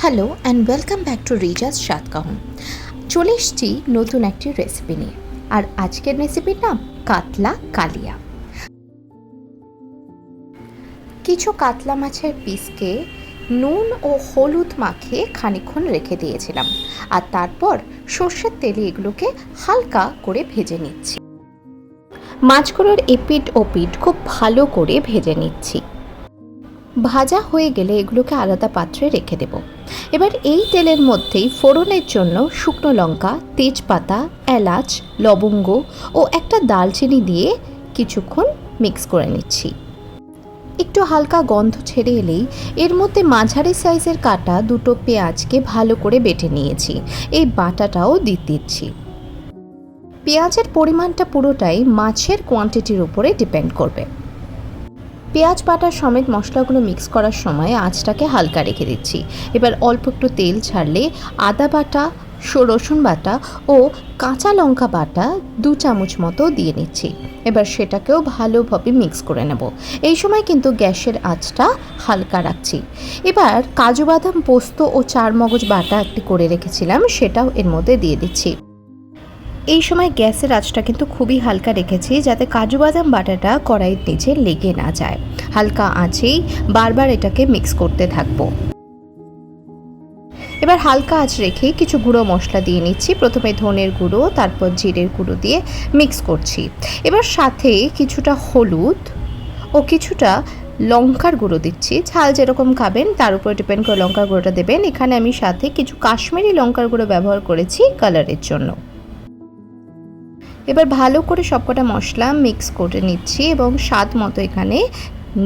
Hello and welcome back to রিজাস সাতকাহন। চলে এসেছি নতুন একটি রেসিপি নিয়ে। আর আজকের রেসিপির নাম কাতলা কালিয়া। কিছু কাতলা মাছের পিসকে নুন ও হলুদ মাখিয়ে খানিকক্ষণ রেখে দিয়েছিলাম, আর তারপর সর্ষের তেলে এগুলোকে হালকা করে ভেজে নিচ্ছি। মাছগুলোর এপিঠ ওপিঠ খুব ভালো করে ভেজে নিচ্ছি। ভাজা হয়ে গেলে এগুলোকে আলাদা পাত্রে রেখে দেব। এবার এই তেলের মধ্যেই ফোড়নের জন্য শুকনো লঙ্কা, তেজপাতা, এলাচ, লবঙ্গ ও একটা দালচিনি দিয়ে কিছুক্ষণ মিক্স করে নিচ্ছি। একটু হালকা গন্ধ ছেড়ে এলেই এর মধ্যে মাঝারি সাইজের কাটা দুটো পেঁয়াজকে ভালো করে বেটে নিয়েছি, এই বাটাটাও দিচ্ছি। পেঁয়াজের পরিমাণটা পুরোটাই মাছের কোয়ান্টিটির উপরে ডিপেন্ড করবে। পেঁয়াজ বাটা সমেত মশলাগুলো মিক্স করার সময় আঁচটাকে হালকা রেখে দিচ্ছি। এবার অল্প একটু তেল ছাড়লে আদা বাটা, রসুন বাটা ও কাঁচা লঙ্কা বাটা 2 চামচ মতো দিয়ে নিচ্ছি। এবার সেটাকেও ভালোভাবে মিক্স করে নেব। এই সময় কিন্তু গ্যাসের আঁচটা হালকা রাখছি। এবার কাজু বাদাম, পোস্ত ও চারমগজ বাটা একটি করে রেখেছিলাম, সেটাও এর মধ্যে দিয়ে দিচ্ছি। এই সময় গ্যাসের আঁচটা কিন্তু খুবই হালকা রেখেছি, যাতে কাজু বাদাম বাটাটা কড়াইয়ের নিচে লেগে না যায়। হালকা আঁচেই বারবার এটাকে মিক্স করতে থাকবো। এবার হালকা আঁচ রেখে কিছু গুঁড়ো মশলা দিয়ে নিচ্ছি। প্রথমে ধনের গুঁড়ো, তারপর জিরের গুঁড়ো দিয়ে মিক্স করছি। এবার সাথে কিছুটা হলুদ ও কিছুটা লঙ্কার গুঁড়ো দিচ্ছি। ঝাল যেরকম খাবেন তার উপর ডিপেন্ড করে লঙ্কার গুঁড়োটা দেবেন। এখানে আমি সাথে কিছু কাশ্মীরি লঙ্কার গুঁড়ো ব্যবহার করেছি কালারের জন্য। এবার ভালো করে সবকটা মশলা মিক্স করে নিচ্ছি এবং স্বাদ মতো এখানে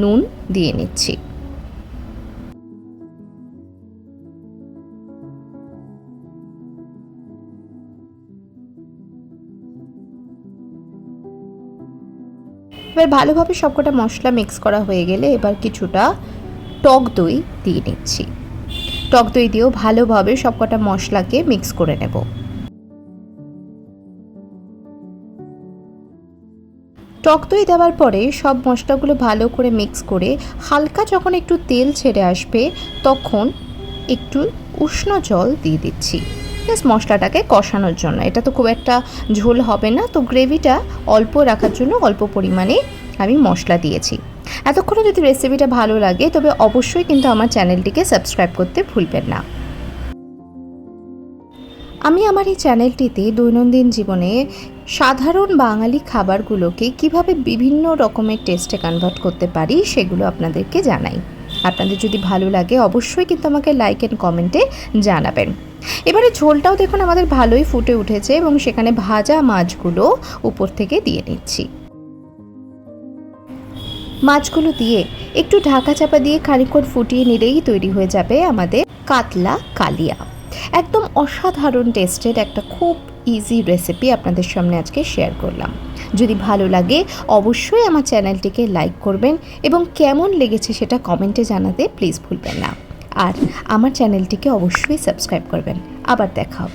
নুন দিয়ে নিচ্ছি। এবার ভালোভাবে সবকটা মশলা মিক্স করা হয়ে গেলে এবার কিছুটা টক দই দিয়ে নিচ্ছি। টক দই দিয়েও ভালোভাবে সবকটা মশলাকে মিক্স করে নেব। টক দই দেওয়ার পরে সব মশলাগুলো ভালো করে মিক্স করে হালকা যখন একটু তেল ছেড়ে আসবে তখন একটু উষ্ণ জল দিয়ে দিচ্ছি, জাস্ট মশলাটাকে কষানোর জন্য। এটা তো খুব একটা ঝোল হবে না, তো গ্রেভিটা অল্প রাখার জন্য অল্প পরিমাণে আমি মশলা দিয়েছি। এতক্ষণে যদি রেসিপিটা ভালো লাগে তবে অবশ্যই কিন্তু আমার চ্যানেলটিকে সাবস্ক্রাইব করতে ভুলবেন না। আমি আমার এই চ্যানেলটিতে দৈনন্দিন জীবনে সাধারণ বাঙালি খাবারগুলোকে কিভাবে বিভিন্ন রকমের টেস্টে কনভার্ট করতে পারি সেগুলো আপনাদেরকে জানাই। আপনাদের যদি ভালো লাগে অবশ্যই কিন্তু আমাকে লাইক অ্যান্ড কমেন্টে জানাবেন। এবারে ঝোলটাও দেখুন আমাদের ভালোই ফুটে উঠেছে এবং সেখানে ভাজা মাছগুলো উপর থেকে দিয়ে নিচ্ছি। মাছগুলো দিয়ে একটু ঢাকা চাপা দিয়ে খানিকক্ষণ ফুটিয়ে নিলেই তৈরি হয়ে যাবে আমাদের কাতলা কালিয়া। একদম অসাধারণ টেস্টের একটা খুব ইজি রেসিপি আপনাদের সামনে আজকে শেয়ার করলাম। যদি ভালো লাগে অবশ্যই আমার চ্যানেলটিকে লাইক করবেন এবং কেমন লেগেছে সেটা কমেন্টে জানাতে প্লিজ ভুলবেন না। আর আমার চ্যানেলটিকে অবশ্যই সাবস্ক্রাইব করবেন। আবার দেখা হবে।